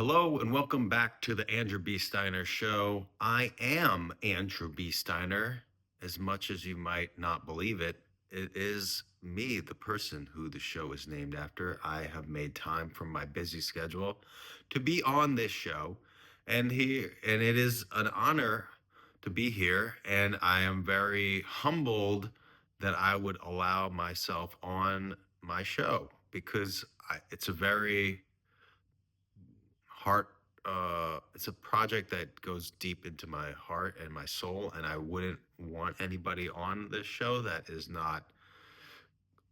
Hello and welcome back to the Andrew B. Steiner Show. I am Andrew B. Steiner. As much as you might not believe it, it is me, the person who the show is named after. I have made time from my busy schedule to be on this show, and it is an honor to be here. And I am very humbled that I would allow myself on my show because it's a very heart it's a project that goes deep into my heart and my soul, and I wouldn't want anybody on this show that is not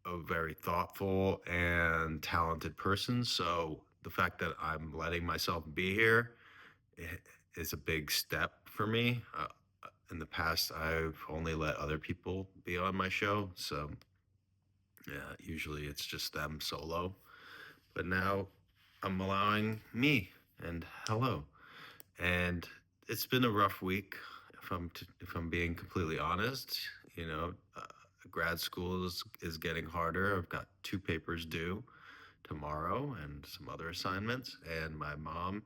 a very thoughtful and talented person. So the fact that I'm letting myself be here is a big step for me. In the past, I've only let other people be on my show, so yeah, usually it's just them solo, but now I'm allowing me. And hello. And it's been a rough week, if I'm being completely honest. You know, grad school is getting harder. I've got two papers due tomorrow and some other assignments. And my mom,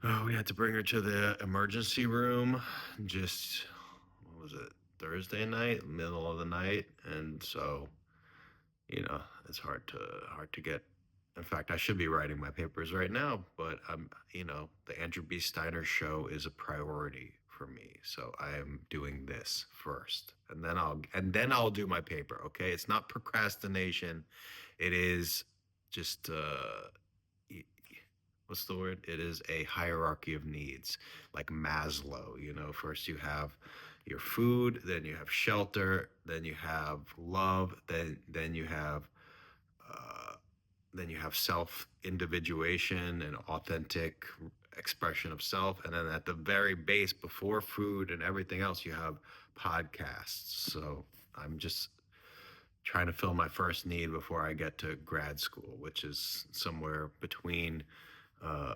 oh, we had to bring her to the emergency room. Just what was it, Thursday night, middle of the night, and so it's hard to get. In fact, I should be writing my papers right now, but the Andrew B. Steiner show is a priority for me. So I am doing this first, and then I'll do my paper. Okay, it's not procrastination. It is just what's the word? It is a hierarchy of needs, like Maslow. First you have your food, then you have shelter, then you have love, uh, then you have self individuation and authentic expression of self, and then at the very base, before food and everything else, you have podcasts. So I'm just trying to fill my first need before I get to grad school, which is somewhere uh,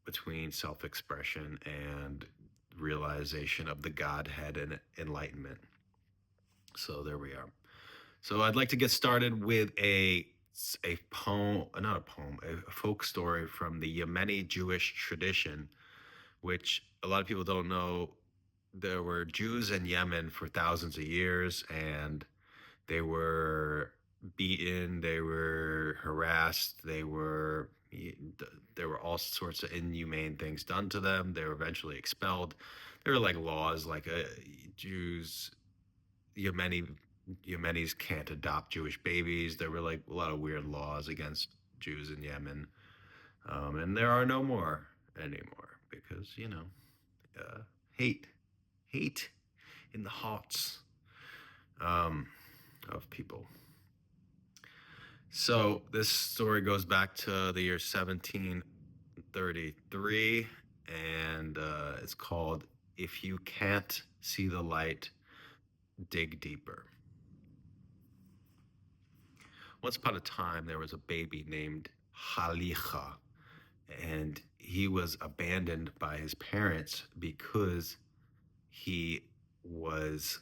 between self-expression and realization of the Godhead and enlightenment. So there we are. So I'd like to get started with a poem, not a poem, a folk story from the Yemeni Jewish tradition, which a lot of people don't know. There were Jews in Yemen for thousands of years, and they were beaten, they were harassed, there were all sorts of inhumane things done to them. They were eventually expelled. There were like laws like Jews, Yemeni Yemenis can't adopt Jewish babies. There were like a lot of weird laws against Jews in Yemen, and there are no more anymore because uh, hate, hate in the hearts um, of people. So this story goes back to the year 1733, and it's called "If You Can't See the Light, Dig Deeper." Once upon a time, there was a baby named Halicha, and he was abandoned by his parents because he was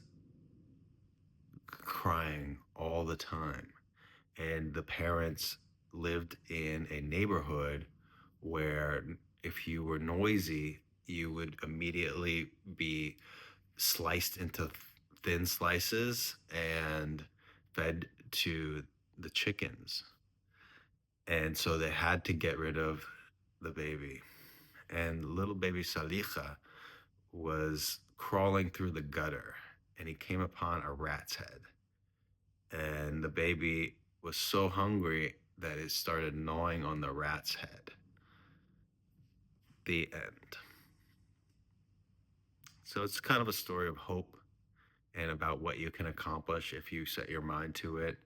crying all the time. And the parents lived in a neighborhood where if you were noisy, you would immediately be sliced into thin slices and fed to the chickens. And so they had to get rid of the baby. And little baby Saliha was crawling through the gutter, and he came upon a rat's head. And the baby was so hungry that it started gnawing on the rat's head. The end. So it's kind of a story of hope and about what you can accomplish if you set your mind to it,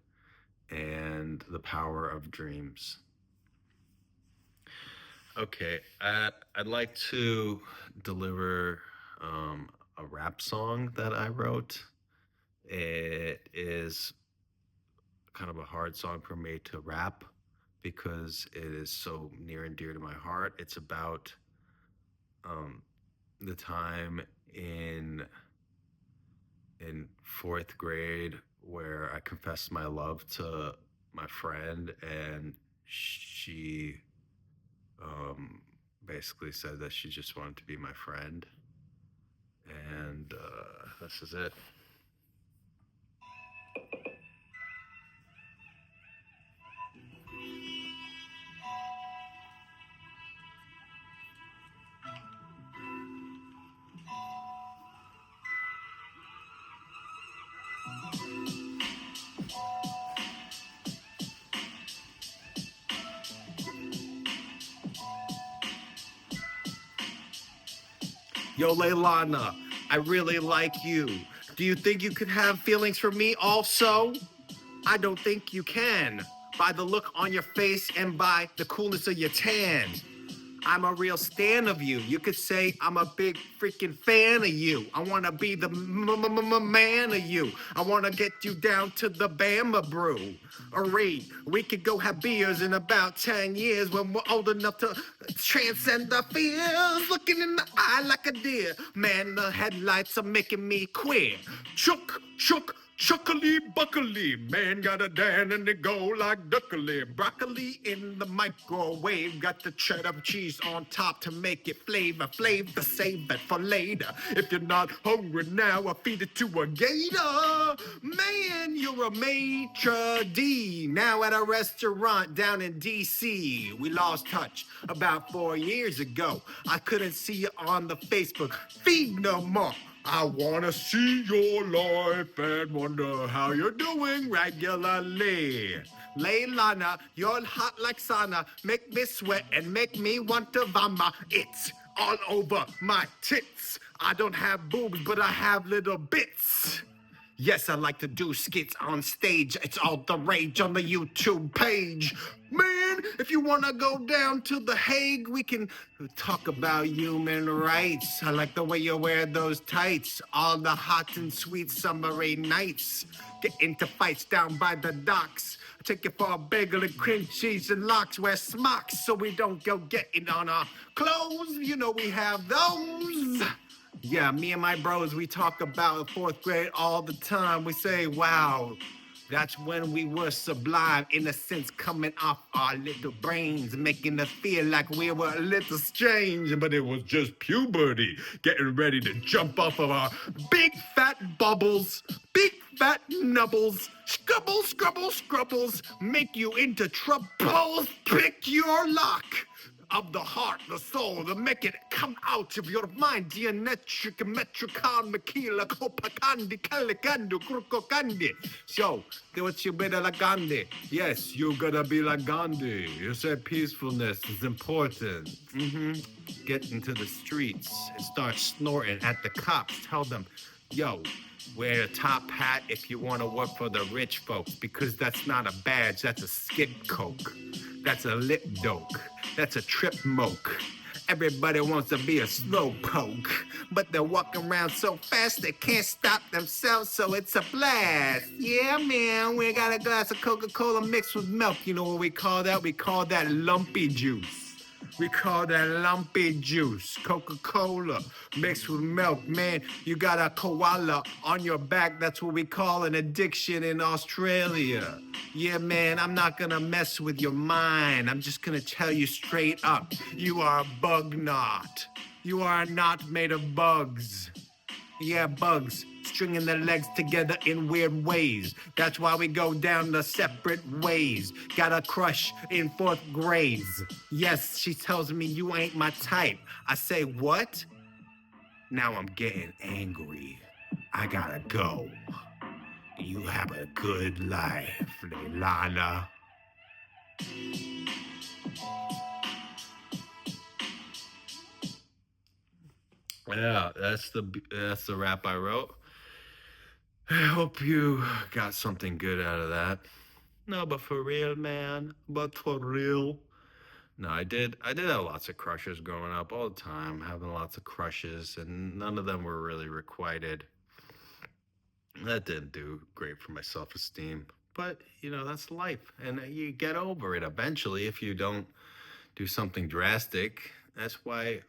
and the power of dreams. Okay, I'd like to deliver a rap song that I wrote. It is kind of a hard song for me to rap because it is so near and dear to my heart. It's about um, the time in fourth grade where I confessed my love to my friend, and she basically said that she just wanted to be my friend, and this is it. Yo, Leilana, I really like you. Do you think you could have feelings for me also? I don't think you can. By the look on your face and by the coolness of your tan. I'm a real stan of you. You could say I'm a big freaking fan of you. I wanna be the man of you. I wanna get you down to the Bama brew. Alright, we could go have beers in about 10 years when we're old enough to transcend the fears. Looking in the eye like a deer. Man, the headlights are making me queer. Chook, chook, chuckly buckly, man got a dan and they go like duckly. Broccoli in the microwave, got the cheddar cheese on top to make it flavor. Save it for later. If you're not hungry now, I'll feed it to a gator. Man, you're a maitre d'. Now at a restaurant down in D.C. We lost touch about 4 years ago. I couldn't see you on the Facebook feed no more. I wanna see your life and wonder how you're doing regularly. Leilana, you're hot like sauna. Make me sweat and make me want to vomit. It's all over my tits. I don't have boobs, but I have little bits. Yes, I like to do skits on stage. It's all the rage on the YouTube page. Man, if you want to go down to The Hague, we can talk about human rights. I like the way you wear those tights. All the hot and sweet summery nights. Get into fights down by the docks. Take you for a bagel and cream cheese and lox. Wear smocks so we don't go getting on our clothes. You know we have those. Yeah, me and my bros, we talk about fourth grade all the time. We say, wow, that's when we were sublime, innocence coming off our little brains, making us feel like we were a little strange. But it was just puberty, getting ready to jump off of our big fat bubbles, big fat nubbles, scrubbles, make you into troubles, pick your lock of the heart, the soul, to make it come out of your mind. Dianetric, metricon, maquila, copacandi, calicando, crococandi. So, do what you better like Gandhi. Yes, you gotta be like Gandhi. You said peacefulness is important. Get into the streets and start snorting at the cops. Tell them, yo, wear a top hat if you want to work for the rich folks, because that's not a badge, that's a skip coke. That's a lip doke. That's a trip moke. Everybody wants to be a slow poke, but they're walking around so fast they can't stop themselves, so it's a blast. Yeah, man, we got a glass of Coca-Cola mixed with milk. You know what we call that? We call that lumpy juice. We call that lumpy juice. Coca-Cola mixed with milk. Man, you got a koala on your back. That's what we call an addiction in Australia. Yeah, man, I'm not gonna mess with your mind. I'm just gonna tell you straight up. You are a bug knot. You are not made of bugs. Yeah, bugs stringing their legs together in weird ways. That's why we go down the separate ways. Got a crush in fourth grades. Yes, she tells me you ain't my type. I say, what? Now I'm getting angry. I gotta go. You have a good life, Leilana. Yeah, that's the rap I wrote. I hope you got something good out of that. No, but for real, man. But for real. No, I did have lots of crushes growing up all the time, having lots of crushes, and none of them were really requited. That didn't do great for my self-esteem. But, that's life. And you get over it eventually if you don't do something drastic. That's why,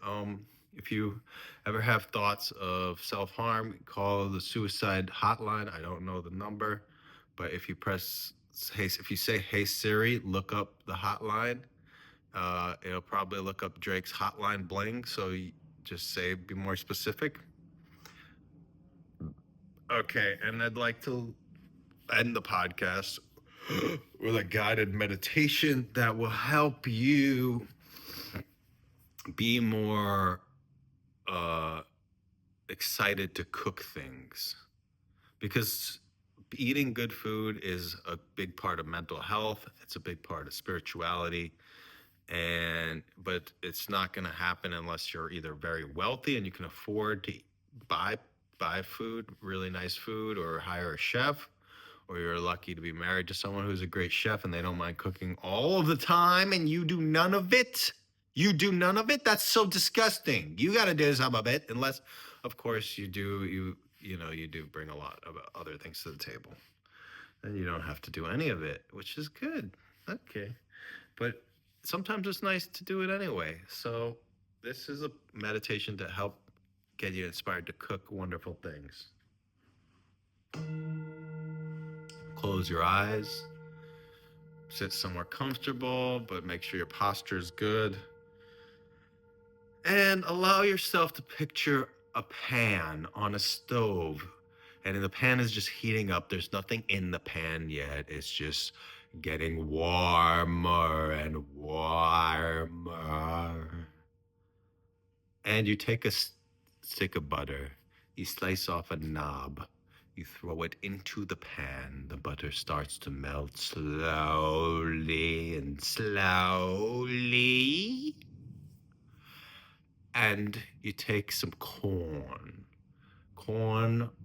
if you ever have thoughts of self-harm, call the suicide hotline. I don't know the number, but if you say, hey Siri, look up the hotline, It'll probably look up Drake's Hotline Bling. So just say, be more specific. Okay. And I'd like to end the podcast with a guided meditation that will help you be more uh, excited to cook things, because eating good food is a big part of mental health. It's a big part of spirituality. And but it's not going to happen unless you're either very wealthy and you can afford to buy buy food, really nice food, or hire a chef, or you're lucky to be married to someone who's a great chef and they don't mind cooking all of the time and you do none of it. You do none of it. That's so disgusting. You got to do some of it, unless, of course, you do bring a lot of other things to the table. Then you don't have to do any of it, which is good. Okay. But sometimes it's nice to do it anyway. So this is a meditation to help get you inspired to cook wonderful things. Close your eyes. Sit somewhere comfortable, but make sure your posture is good. And allow yourself to picture a pan on a stove. And the pan is just heating up. There's nothing in the pan yet. It's just getting warmer and warmer. And you take a stick of butter. You slice off a knob. You throw it into the pan. The butter starts to melt slowly and slowly. And you take some corn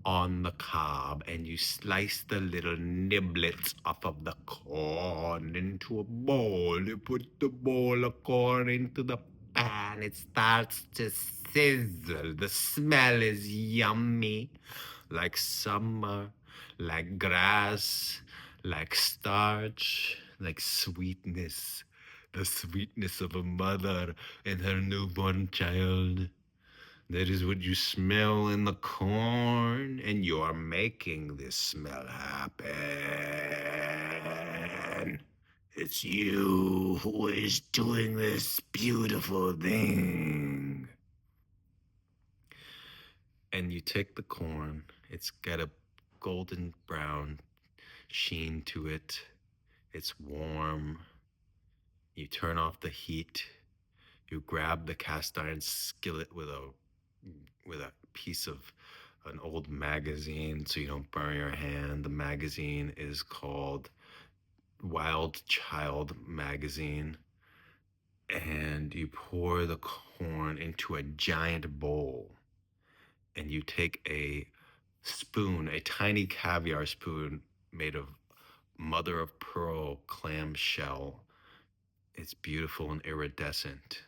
on the cob, and you slice the little niblets off of the corn into a bowl. You put the bowl of corn into the pan. It starts to sizzle. The smell is yummy, like summer, like grass, like starch, like sweetness. The sweetness of a mother and her newborn child. That is what you smell in the corn, and you're making this smell happen. It's you who is doing this beautiful thing. And you take the corn, it's got a golden brown sheen to it. It's warm. You turn off the heat. You grab the cast iron skillet with a piece of an old magazine so you don't burn your hand. The magazine is called Wild Child Magazine. And you pour the corn into a giant bowl. And you take a spoon, a tiny caviar spoon made of mother of pearl clam shell. It's beautiful and iridescent.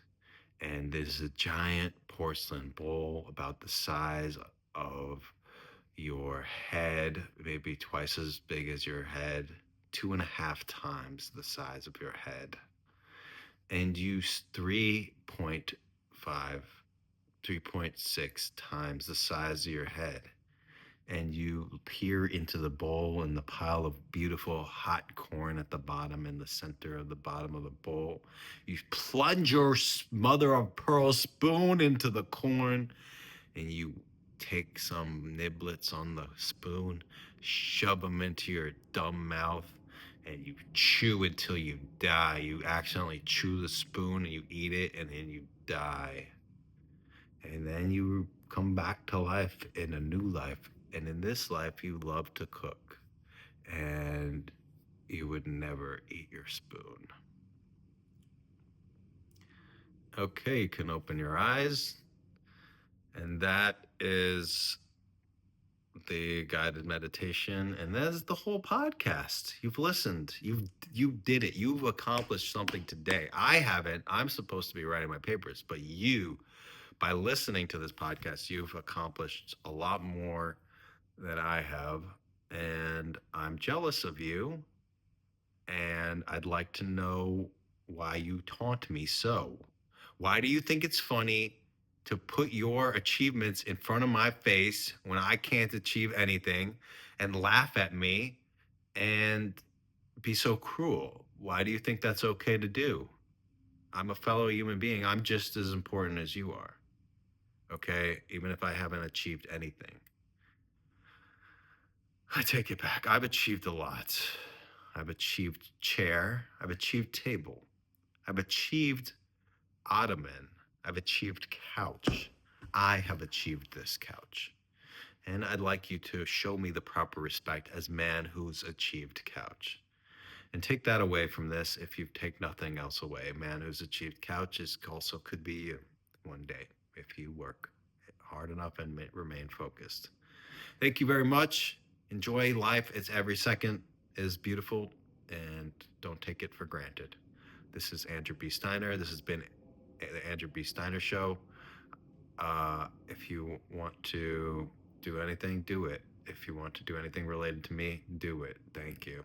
And there's a giant porcelain bowl about the size of your head, maybe twice as big as your head, 2.5 times the size of your head. And use 3.6 times the size of your head. And you peer into the bowl and the pile of beautiful hot corn at the bottom, in the center of the bottom of the bowl. You plunge your mother of pearl spoon into the corn, and you take some niblets on the spoon, shove them into your dumb mouth, and you chew until you die. You accidentally chew the spoon and you eat it, and then you die. And then you come back to life in a new life. And in this life, you love to cook. And you would never eat your spoon. Okay, you can open your eyes. And that is the guided meditation, and that's the whole podcast. You've listened. You did it. You've accomplished something today. I haven't. I'm supposed to be writing my papers, but you, by listening to this podcast, you've accomplished a lot more than I have, and I'm jealous of you, and I'd like to know why you taunt me so. Why do you think it's funny to put your achievements in front of my face when I can't achieve anything, and laugh at me and be so cruel? Why do you think that's okay to do? I'm a fellow human being. I'm just as important as you are. Okay? Even if I haven't achieved anything. I take it back. I've achieved a lot. I've achieved chair. I've achieved table. I've achieved ottoman. I've achieved couch. I have achieved this couch. And I'd like you to show me the proper respect as man who's achieved couch. And take that away from this if you take nothing else away. A man who's achieved couch is also could be you one day if you work hard enough and remain focused. Thank you very much. Enjoy life. It's every second is beautiful and don't take it for granted. This is Andrew B. Steiner. This has been the Andrew B. Steiner Show. If you want to do anything, do it. If you want to do anything related to me, do it. Thank you.